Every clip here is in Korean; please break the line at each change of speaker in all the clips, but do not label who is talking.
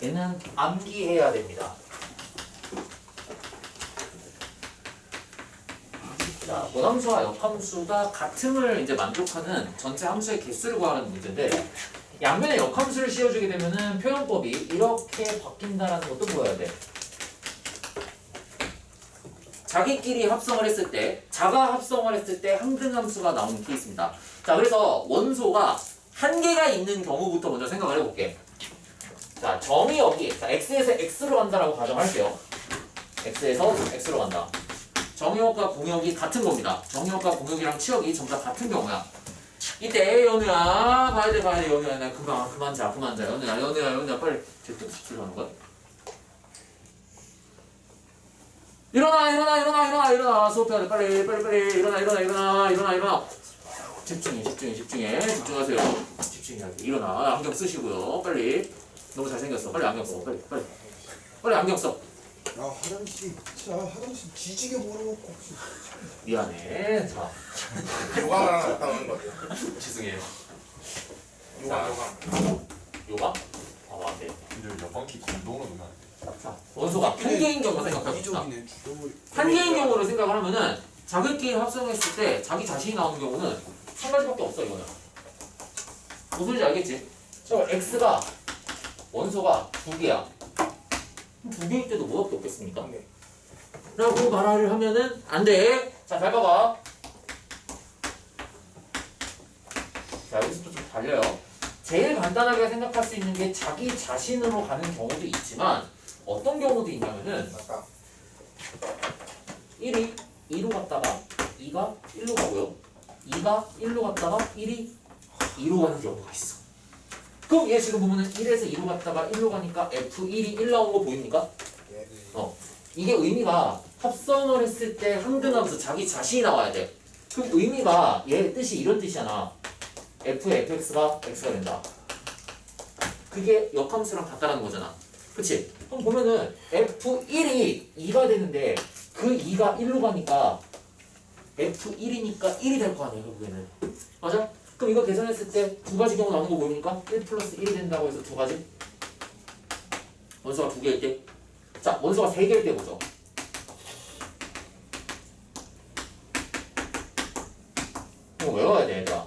얘는 암기해야 됩니다. 자, 원함수와 역함수가 같음을 이제 만족하는 전체 함수의 개수를 구하는 문제인데 양면에 역함수를 씌워주게 되면은 표현법이 이렇게 바뀐다라는 것도 보여야 돼. 자기끼리 합성을 했을 때, 자가 합성을 했을 때 항등함수가 나오는 케이스입니다. 자, 그래서 원소가 한 개가 있는 경우부터 먼저 생각을 해볼게. 자, 점이 여기, 자, x에서 x로 간다라고 가정할게요. x에서 x로 간다. 정역과 공역이 같은 겁니다. 정역과 공역이랑 치역이 전부 다 같은 경우야. 이때 연우야, 봐야 돼, 연우야. 나 그만 자, 연우야, 빨리. 쟤 또 숙제를 하는 거야? 일어나. 수업해야 돼, 빨리. 일어나. 집중하세요. 집중해야 돼. 일어나. 안경 쓰시고요. 빨리. 너무 잘생겼어. 빨리 안경 써. 빨리 안경 써.
야 화장실 뒤지게 몰아놓고
미안해. 자,
요가랑 갔다 오는 거 같아요.
죄송해요.
요가.
요가? 안 돼.
근데 옆방키 운동으로 놓으면 안 돼.
자, 원소가 한 개인 경우 생각해봅시다.
이적이네 주dom을
한 개인 경우를 생각을 하면은 자기끼리 합성했을 때 자기 자신이 나오는 경우는 한 가지밖에 없어. 이거는 무슨 소리인지 알겠지? 자, x가 원소가 두 개야. 두 개일 때도 뭐밖에 없겠습니까?
네.
라고 말을 하면은 안 돼. 자, 잘 봐봐. 자, 여기서부터 좀 달려요. 제일 간단하게 생각할 수 있는 게 자기 자신으로 가는 경우도 있지만 어떤 경우도 있냐면은
맞다
1이 2로 갔다가 2가 1로 가고요. 2가 1로 갔다가 1이 2로 가는 경우가 있어. 그럼 얘 지금 보면은 1에서 2로 갔다가 1로 가니까 F1이 1 나온 거 보입니까?
예.
이게 의미가 합성을 했을 때 항등함수 자기 자신이 나와야 돼. 그럼 의미가 얘 뜻이 이런 뜻이잖아. F의 fx가 x가 된다. 그게 역함수랑 같다라는 거잖아. 그치? 그럼 보면은 F1이 2가 되는데 그 2가 1로 가니까 F1이니까 1이 될 거 아니야, 결국에는. 맞아? 그럼 이거 계산했을 때 두 가지 경우 나오는 거 보입니까? 1 플러스 1이 된다고 해서 두 가지? 원소가 두 개일 때? 자, 원소가 세 개일 때 보죠. 이거 외워야 돼, 얘들아.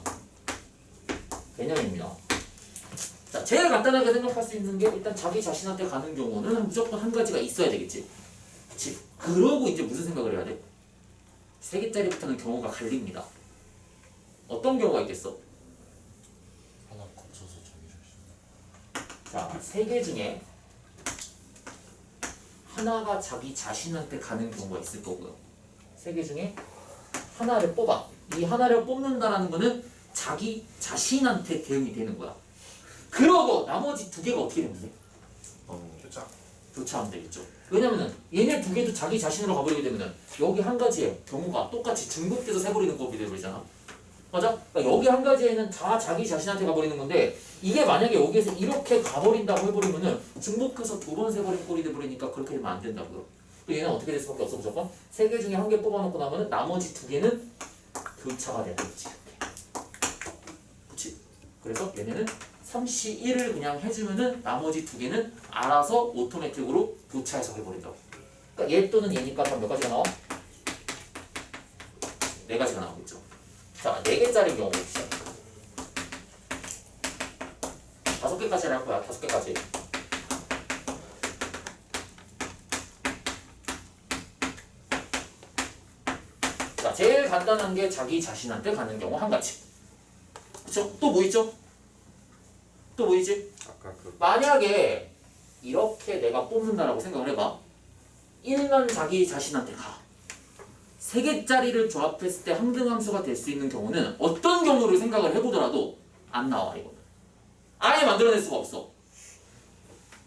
개념입니다. 자, 제일 간단하게 생각할 수 있는 게 일단 자기 자신한테 가는 경우는 무조건 한 가지가 있어야 되겠지. 그치? 그러고 이제 무슨 생각을 해야 돼? 세 개짜리부터는 경우가 갈립니다. 어떤 경우가 있겠어?
하나 거쳐서 저기
자, 세 개 중에 하나가 자기 자신한테 가는 경우가 있을 거고요. 세 개 중에 하나를 뽑아. 이 하나를 뽑는다라는 거는 자기 자신한테 대응이 되는 거야. 그러고 나머지 두 개가 어떻게 되는데?
교차.
교차하면 되겠죠. 왜냐면은 얘네 두 개도 자기 자신으로 가버리게 되면은 여기 한 가지의 경우가 똑같이 중복돼서 세버리는 법이 되버리잖아. 맞아? 그러니까 여기 한 가지에는 다 자기 자신한테 가버리는 건데 이게 만약에 여기에서 이렇게 가버린다고 해버리면은 중복해서 두 번 세버린 꼴이 돼버리니까 그렇게 되면 안 된다고요. 얘는 어떻게 될 수밖에 없어. 무조건 세 개 중에 한 개 뽑아놓고 나면은 나머지 두 개는 교차가 돼야 되겠지. 그치? 그래서 얘네는 3C1을 그냥 해주면은 나머지 두 개는 알아서 오토매틱으로 교차해서 해버린다고. 그러니까 얘 또는 얘니까 그럼 몇 가지가 나와? 네 가지가 나오겠죠. 자, 4개짜리 경우 봅시다. 5개까지 할 거야. 5개까지. 자, 제일 간단한 게 자기 자신한테 가는 경우 한 가지. 그쵸? 또 뭐 있죠? 또 뭐 있지?
아까 그
만약에 이렇게 내가 뽑는다라고 생각을 해봐. 1만 자기 자신한테 가. 3개짜리를 조합했을 때 항등함수가 될 수 있는 경우는 어떤 경우를 생각을 해보더라도 안 나와. 이거는 아예 만들어낼 수가 없어.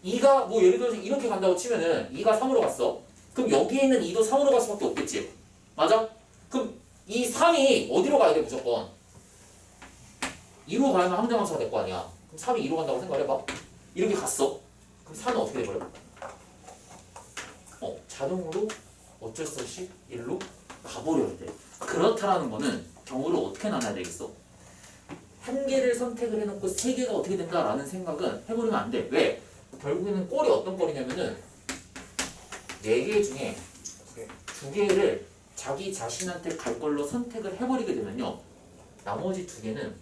2가 뭐 예를 들어서 이렇게 간다고 치면은 2가 3으로 갔어. 그럼 여기에 있는 2도 3으로 갈 수밖에 없겠지. 맞아? 그럼 이 3이 어디로 가야 돼? 무조건 2로 가야만 항등함수가 될 거 아니야. 그럼 3이 2로 간다고 생각해봐. 이렇게 갔어. 그럼 4는 어떻게 돼버려? 자동으로 어쩔 수 없이 1로 가버려야 돼. 그렇다라는 거는 경우를 어떻게 나눠야 되겠어? 한 개를 선택을 해놓고 세 개가 어떻게 된다라는 생각은 해버리면 안 돼. 왜? 결국에는 꼴이 어떤 꼴이냐면은 4개 중에 2개를 자기 자신한테 갈 걸로 선택을 해버리게 되면요, 나머지 2개는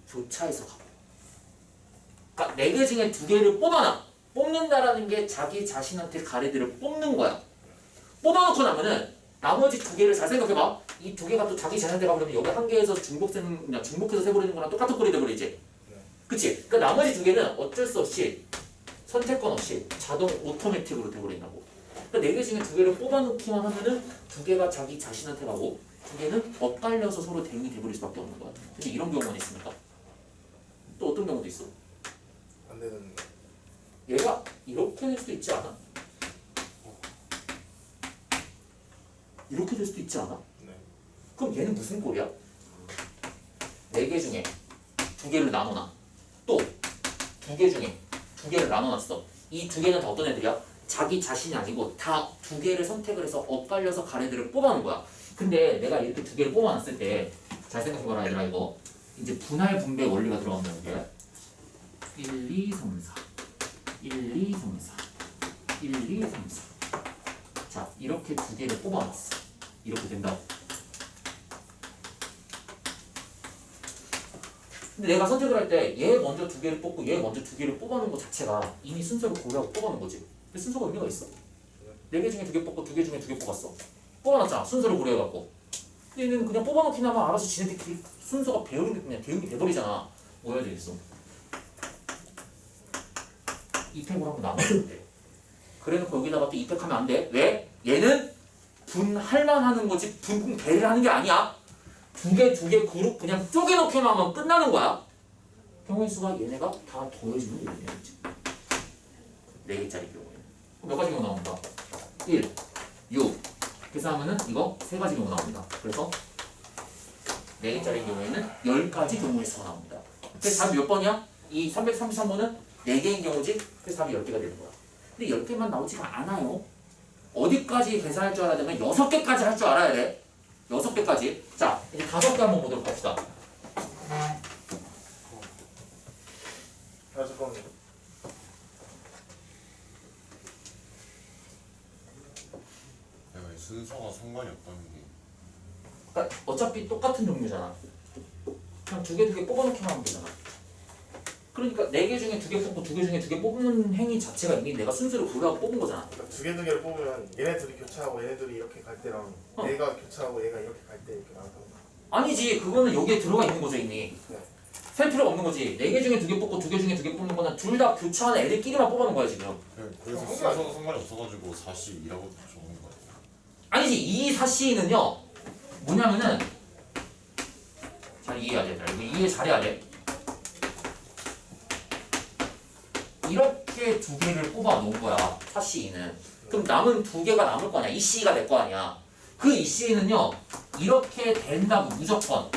교차해서 가고, 그러니까 4개 중에 2개를 뽑아놔. 뽑는다라는 게 자기 자신한테 갈 애들을 뽑는 거야. 뽑아놓고 나면은 나머지 2개를 잘 생각해봐. 이 2개가 또 자기 자신한테 가버리면 여기 1개에서 중복해서 세버리는 거랑 똑같은 꼴이 돼버리지. 그치? 그러니까 나머지 2개는 어쩔 수 없이 선택권 없이 자동 오토매틱으로 돼버린다고. 그러니까 4개 중에 2개를 뽑아놓기만 하면은 2개가 자기 자신한테 가고 2개는 엇갈려서 서로 대응이 돼버릴 수밖에 없는 거야. 근데 이런 경우만 있습니까? 또 어떤 경우도 있어.
안 되는.
얘가 이렇게 될 수도 있지 않아? 이렇게 될 수도 있지 않아?
네.
그럼 얘는 무슨 꼴이야? 4개 중에 2개를 나눠놔. 또 2개 중에 2개를 나눠놨어. 이 2개는 다 어떤 애들이야? 자기 자신이 아니고 다 2개를 선택을 해서 엇갈려서 갈 애들을 뽑아놓은 거야. 근데 내가 이렇게 2개를 뽑아놨을 때 잘 생각해봐라 얘들아. 이거 이제 분할 분배 원리가 들어가면 이게 1, 2, 3, 4 1, 2, 3, 4 1, 2, 3, 4 자, 이렇게 2개를 뽑아놨어. 이렇게 된다고. 근데 내가 선택을 할 때 얘 먼저 2개를 뽑고 얘 먼저 2개를 뽑아놓은 것 자체가 이미 순서를 고려하고 뽑아놓은 거지. 근데 순서가 의미가 있어. 4개 중에 2개 뽑고 2개 중에 2개 뽑았어. 뽑아놨잖아. 순서를 고려해갖고. 근데 얘는 그냥 뽑아놓긴 하면 알아서 지네들끼리 순서가 그냥 대응이 돼버리잖아. 뭐 해야 되겠어? 이팩으로 한번 나눠야 돼. 그래놓고 여기다가 또 이팩하면 안 돼. 왜? 얘는 분할만 하는 거지 분배를 하는 게 아니야. 2개 그룹 그냥 쪼개놓기만 하면 끝나는 거야. 경우의 수가 얘네가 다 더해지면 이렇게 되겠지. 4개짜리 경우에 몇 가지 경우 나옵니다. 1, 6 계산하면은 이거 3가지 경우 나옵니다. 그래서 4개짜리 경우에는 10가지 경우의 수가 나옵니다. 그래서 답이 몇 번이야? 이 333번은 4개인 경우지. 그래서 답이 10개가 되는 거야. 근데 10개만 나오지가 않아요. 어디까지 계산할 줄 알아야 되면 6개까지 할 줄 알아야 돼. 6개까지. 자, 이제 5개 한번 보도록 합시다.
아 잠깐만요.
내가 이 순서가 상관이 없다는 게
그러니까 어차피 똑같은 종류잖아. 그냥 2개 뽑아놓기만 하면 되잖아. 그러니까 4개 중에 2개 뽑고 2개 중에 2개 뽑는 행위 자체가 이미 내가 순서를 고려하고 뽑은 거잖아.
그러니까 2개를 뽑으면 얘네 둘이 교차하고 얘네 둘이 이렇게 갈 때랑 얘가 교차하고 얘가 이렇게 갈 때 이렇게 나가는 거.
아니지, 그거는 여기에 들어가 있는 거죠 이미.
네.
셀 필요가 없는 거지. 4개 중에 2개 뽑고 2개 중에 2개 뽑는 거는 둘 다 교차하는 애들끼리만 뽑아놓은 거야 지금.
그래서 순서가 상관이 없어가지고 4시2라고 적는 거 같아요.
아니지, 이 4C는요 뭐냐면은 잘 이해해야 돼. 이거 이해 잘해야 돼. 이렇게 2개를 뽑아 놓은 거야 4C는. 그럼 남은 2개가 남을 거 아니야. 이 C가 될 거 아니야. 그 이 C는요 이렇게 된다고 무조건.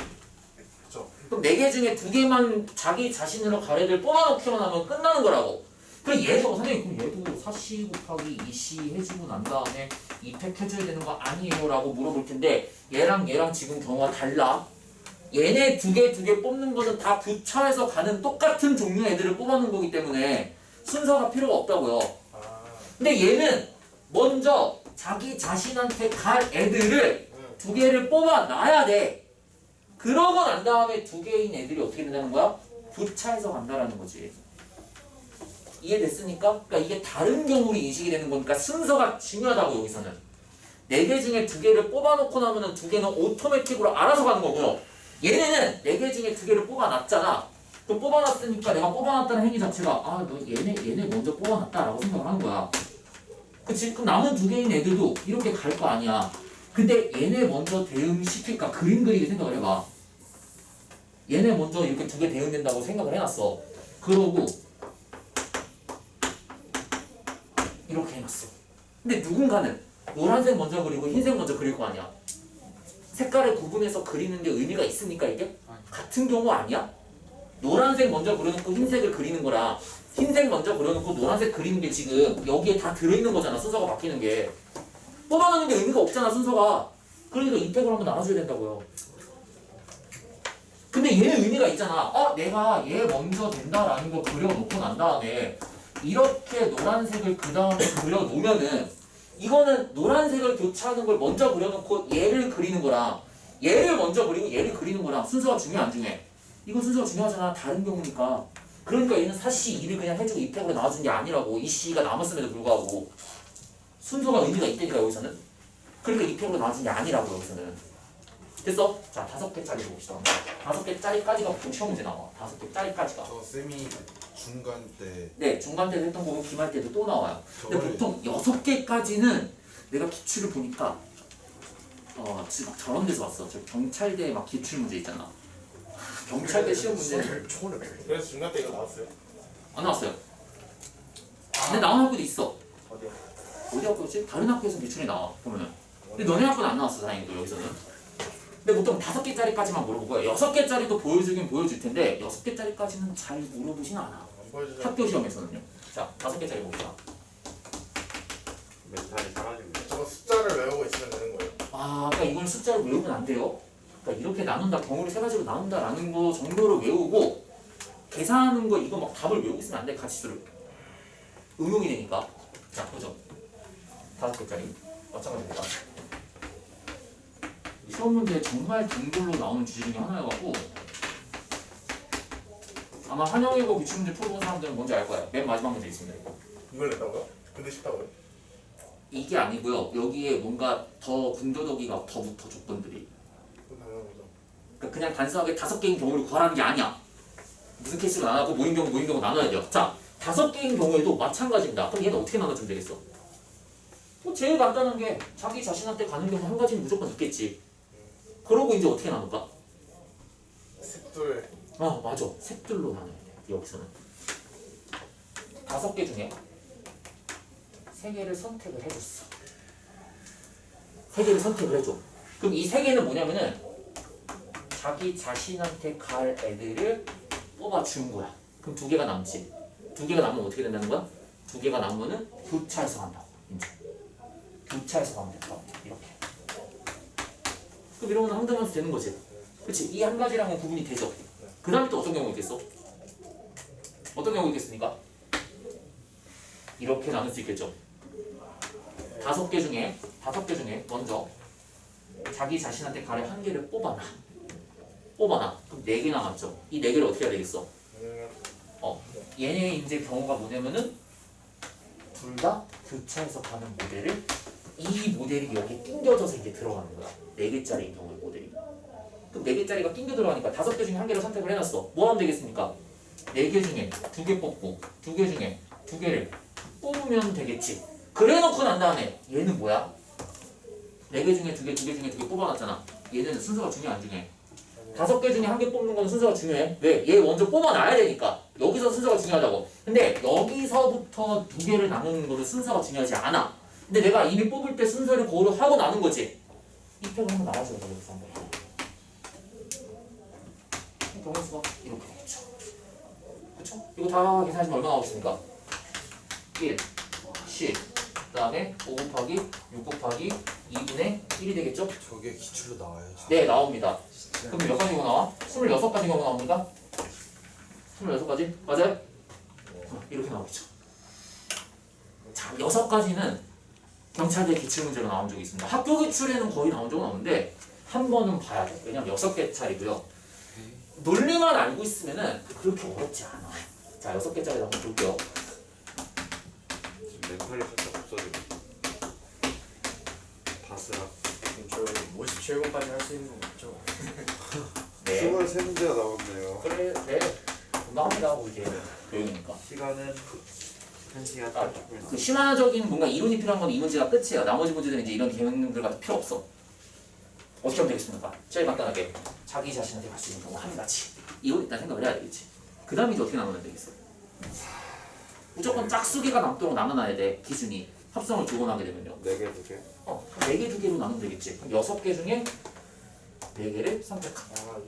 그렇죠.
그럼 4개 중에 2개만 자기 자신으로 갈 애들 뽑아놓기만 하면 끝나는 거라고. 그럼 얘도 선생님 그럼 얘도 4C 곱하기 2C 해주고 난 다음에 이팩 해줘야 되는 거 아니에요? 라고 물어볼 텐데 얘랑 지금 경우가 달라. 얘네 2개 뽑는 거는 다 교차해서 가는 똑같은 종류의 애들을 뽑아놓은 거기 때문에 순서가 필요가 없다고요.
아.
근데 얘는 먼저 자기 자신한테 갈 애들을 2개를 뽑아놔야 돼. 그러고 난 다음에 2개인 애들이 어떻게 된다는 거야? 교차해서 간다라는 거지. 이해됐습니까? 그러니까 이게 다른 경우로 인식이 되는 거니까 순서가 중요하다고 여기서는. 4개 중에 2개를 뽑아놓고 나면은 2개는 오토매틱으로 알아서 가는 거고요. 얘네는 4개 중에 2개를 뽑아놨잖아. 그럼 뽑아놨으니까 내가 뽑아놨다는 행위 자체가 아, 너 얘네 먼저 뽑아놨다라고 생각을 하는 거야. 그치? 그럼 남은 2개인 애들도 이렇게 갈 거 아니야. 근데 얘네 먼저 대응시킬까? 그림 그리게 생각을 해봐. 얘네 먼저 이렇게 2개 대응된다고 생각을 해놨어. 그러고 이렇게 해놨어. 근데 누군가는 노란색 먼저 그리고 흰색 먼저 그릴 거 아니야. 색깔을 구분해서 그리는 게 의미가 있습니까 이게? 같은 경우 아니야? 노란색 먼저 그려놓고 흰색을 그리는 거랑 흰색 먼저 그려놓고 노란색 그리는 게 지금 여기에 다 들어있는 거잖아. 순서가 바뀌는 게. 뽑아놓는 게 의미가 없잖아 순서가. 그러니까 이팩으로 한번 나눠줘야 된다고요. 근데 얘는 의미가 있잖아. 내가 얘 먼저 된다라는 거 그려놓고 난 다음에 이렇게 노란색을 그 다음에 그려놓으면은 이거는 노란색을 교차하는 걸 먼저 그려놓고 얘를 그리는 거랑 얘를 먼저 그리고 얘를 그리는 거랑 순서가 중요해 안 중요해? 이거 순서가 중요하잖아. 다른 경우니까. 그러니까 얘는 4C 2를 그냥 해주고 입택으로 나와준 게 아니라고. 이 C가 남았음에도 불구하고 순서가 의미가 있다니까 여기서는. 그러니까 입택으로 나와준 게 아니라고 여기서는. 됐어? 자 5개짜리 봅시다. 5개짜리까지가 보통 시험 문제 나와. 5개짜리까지가.
저 쌤이 중간 때
네, 중간 때도 했던 거고 기말 때도 또 나와요. 근데
저번에
보통 6개까지는 내가 기출을 보니까 지금 막 저런 데서 왔어. 저 경찰대 막 기출 문제 있잖아. 경찰대 시험 문제는
그래서 중간 때 이거 나왔어요?
안 나왔어요. 근데 나온 학교도 있어.
어디요?
어디 학교지? 다른 학교에서 기출이 나와 보면은. 근데 너네 학교는 안 나왔어 다행히도 여기서는. 근데 보통 5개짜리까지만 물어보고요. 6개짜리도 보여주긴 보여줄 텐데 6개짜리까지는 잘 물어보진 않아.
안 보여주죠?
학교 시험에서는요. 자 5개짜리 봅시다.
멘탈이 사라집니다.
저거 숫자를 외우고 있으면 되는 거예요.
그러니까 이걸 숫자로 외우면 안 돼요. 그러니까 이렇게 나눈다, 경우를 3가지로 나눈다라는 거 정도를 외우고 계산하는 거 이거 막 답을 외우고 있으면 안 돼. 가치수를 응용이 되니까. 자 보죠. 5개짜리 마찬가지입니다. 시험 문제 정말 등골로 나오는 주제 중에 하나여갖고 아마 한영이고 기출문제 풀어본 사람들은 뭔지 알 거야. 맨 마지막 문제 있습니다. 이거.
이걸 냈다고요? 근데 쉽다고요?
이게 아니고요. 여기에 뭔가 더 군더더기가 더 붙어 조건들이.
그건 당연한 거죠.
그러니까 그냥 단순하게 5개인 경우를 구하라는 게 아니야. 무슨 케이스로 나눠고 모인 경우 나눠야 돼요. 자, 5개인 경우에도 마찬가지입니다. 그럼 얘는 어떻게 나눠주면 되겠어? 뭐 제일 간단한 게 자기 자신한테 가는 경우 한 가지는 무조건 있겠지. 그러고 이제 어떻게 나눌까?
색돌
맞아. 색들로 나눠야 돼. 여기서는 5개 중에 3개를 선택을 해줬어. 3개를 선택을 해줘. 그럼 이 3개는 뭐냐면은 자기 자신한테 갈 애들을 뽑아준 거야. 그럼 2개가 남지. 2개가 남으면 어떻게 된다는 거야? 2개가 남으면은 교차해서 간다고. 이제 교차해서 가면 된다. 이렇게. 그럼 이러면 항등함수 되는 거지. 그렇지? 이 한 가지랑은 구분이 되죠. 그 다음에 또 어떤 경우가 있겠어? 어떤 경우가 있겠습니까? 이렇게 나눌 수 있겠죠. 5개 중에 먼저 자기 자신한테 가래 1개를 뽑아놔. 그럼 4개 남았죠. 이 4개를 어떻게 해야 되겠어? 얘네 이제 경우가 뭐냐면은 둘 다 교차해서 가는 모델을 이 모델이 여기 낑겨져서 이제 들어가는 거야. 4개짜리인 경우의 모델이. 그럼 4개짜리가 낑겨 들어가니까 5개 중에 1개를 선택을 해놨어. 뭐 하면 되겠습니까? 4개 중에 2개 뽑고 2개 중에 2개를 뽑으면 되겠지. 그래놓고 난 다음에 얘는 뭐야? 4개 중에 2개, 2개 중에 2개 뽑아놨잖아. 얘는 순서가 중요해 안 중요해? 5개 중에 1개 뽑는 건 순서가 중요해. 왜? 얘 먼저 뽑아놔야 되니까. 여기서 순서가 중요하다고. 근데 여기서부터 2개를 나누는 거는 순서가 중요하지 않아. 근데 내가 이미 뽑을 때 순서를 고려하고 나눈 거지. 이 표를 한번 나와줘야 돼. 여기서 한번. 경우 수가 이렇게 되겠죠. 그쵸? 이거 다 계산하시면 얼마 나오겠습니까? 1, 10, 그 다음에 5 곱하기 6 곱하기 2분의 1이 되겠죠?
저게 기출로 나와요.
네, 나옵니다. 그럼 몇 가지 경우 나와? 26가지 경우 나옵니까? 26가지? 맞아요? 이렇게 나오겠죠. 자, 6가지는 경찰대 기출문제로 나온 적이 있습니다. 학교 기출에는 거의 나온 적은 없는데 한 번은 봐야 돼. 왜냐면 6개짜리고요. 논리만 알고 있으면은 그렇게 어렵지 않아. 자, 6개짜리 한번 볼게요.
지금 멘탈이 살짝 없어지고 바스락.
저 57번까지 할 수 있는 거 맞죠?
네.
23문제가 나왔네요.
그래, 네. 금방 합니다. 이제 교육이니까.
시간은 1시간
아,
30분.
그 심화적인 뭔가 이론이 필요한 건 이 문제가 끝이에요. 나머지 문제들은 이제 이런 개념들 같은 필요 없어. 어떻게 하면 되겠습니까? 제일 간단하게 자기 자신한테 갈 수 있는 경우 한 가지. 이거 일단 생각을 해야 되겠지. 그 다음에 이제 어떻게 나누면 되겠어? 무조건 짝수기가 남도록 나눠놔야 돼. 기준이. 합성을 두 번 하게 되면요.
4개, 2개.
4개, 2개로 나누면 되겠지. 그럼 6개 중에 4개를 선택한다.
아,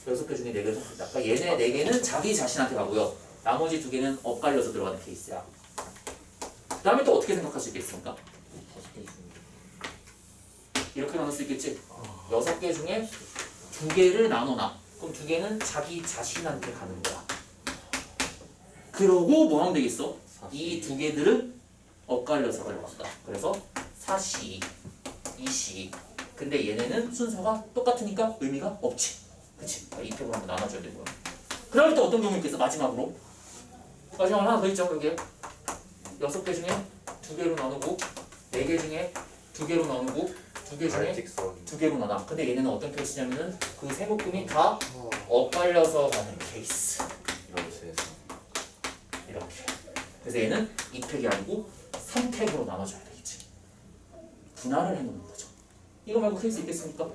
6개 중에 4개를 선택한다. 그러니까 얘네 4개는 자기 자신한테 가고요. 나머지 2개는 엇갈려서 들어가는 케이스야. 그 다음에 또 어떻게 생각할 수 있겠습니까? 이렇게 나눌 수 있겠지? 6개 중에 2개를 나눠놔. 그럼 2개는 자기 자신한테 가는 거야. 그러고 뭐 하면 되겠어? 이 두 개들은 엇갈려서 들어간다. 그래서 4시, 2시. 근데 얘네는 순서가 똑같으니까 의미가 없지. 그치? 2팩으로 한번 나눠줘야 되고요. 그럴 때 어떤 경우 있겠어? 마지막으로 하나 더 있죠. 여기에 6개 중에 2개로 나누고 4개 중에 2개로 나누고 2개 중에
직선
2개로 나눠. 근데 얘네는 어떤 케이스냐면은 그 세 묶음이 다 엇갈려서 가는 케이스. 이렇게. 그래서 얘는 2팩이 아니고 3팩으로 나눠줘야 되겠지. 분할을 해놓는 거죠. 이거 말고 케이스 있겠습니까?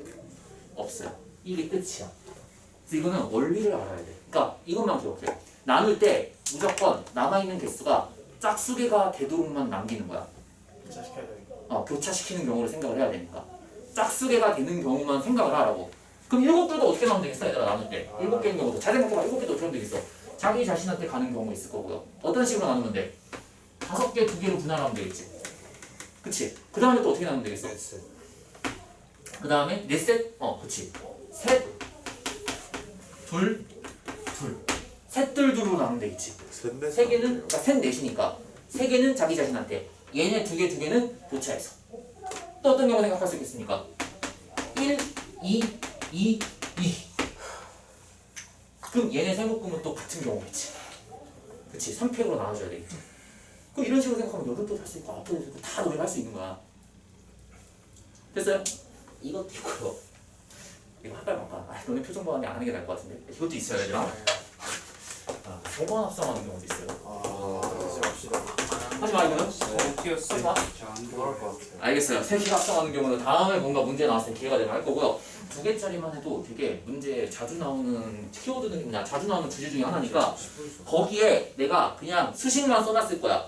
없어요. 이게 끝이야. 그래서 이거는 원리를 알아야 돼. 그러니까 이것만 기억해. 나눌 때 무조건 남아있는 개수가 짝수개가 되도록만 남기는 거야.
교차시켜야 돼.
교차시키는 경우를 생각을 해야 되니까. 짝수개가 되는 경우만 생각을 하라고. 그럼 7개도 어떻게 나오면 되겠어? 얘들아 나눌 때 7개인 경우도 잘 생각해봐. 7개도 어떻게 하면 되겠어? 자기 자신한테 가는 경우가 있을 거고요. 어떤 식으로 나누면 돼? 5개 2개로 분할하면 되겠지. 그치? 그 다음에 또 어떻게 나누면 되겠어?
셋.
그 다음에 4셋? 그치. 셋, 둘, 둘. 셋둘둘로 나누면 되겠지. 세 개는, 그러니까 셋 넷이니까 세 개는 자기 자신한테, 얘네 두 개는 교차해서. 또 어떤 경우 생각할 수 있겠습니까? 1, 2, 2, 2. 그럼 얘네 세 묶음은 또 같은 경우겠지. 그치? 3팩으로 나눠줘야 되겠지. 그럼 이런 식으로 생각하면 여덟도 할 수 있고 아홉도 할 수 있고 다 노래를 할 수 있는 거야. 됐어요? 이것도 있고요. 이거 할까 말까? 너네 표정 보완이 안 하는 게 나을 것 같은데. 이것도 있어야 되나? 3번 합성하는 경우도 있어요.
하지 맙시다.
하지 마 이거는.
튀었어.
하지 마.
그럴 것 같아.
알겠어요. 3개 합성하는 경우는 다음에 뭔가 문제 나왔을 때 기회가 되면 할 거고요. 2개짜리만 해도 되게 문제 자주 나오는 키워드는 그냥 자주 나오는 주제 중에 하나니까 거기에 내가 그냥 수식만 써놨을 거야.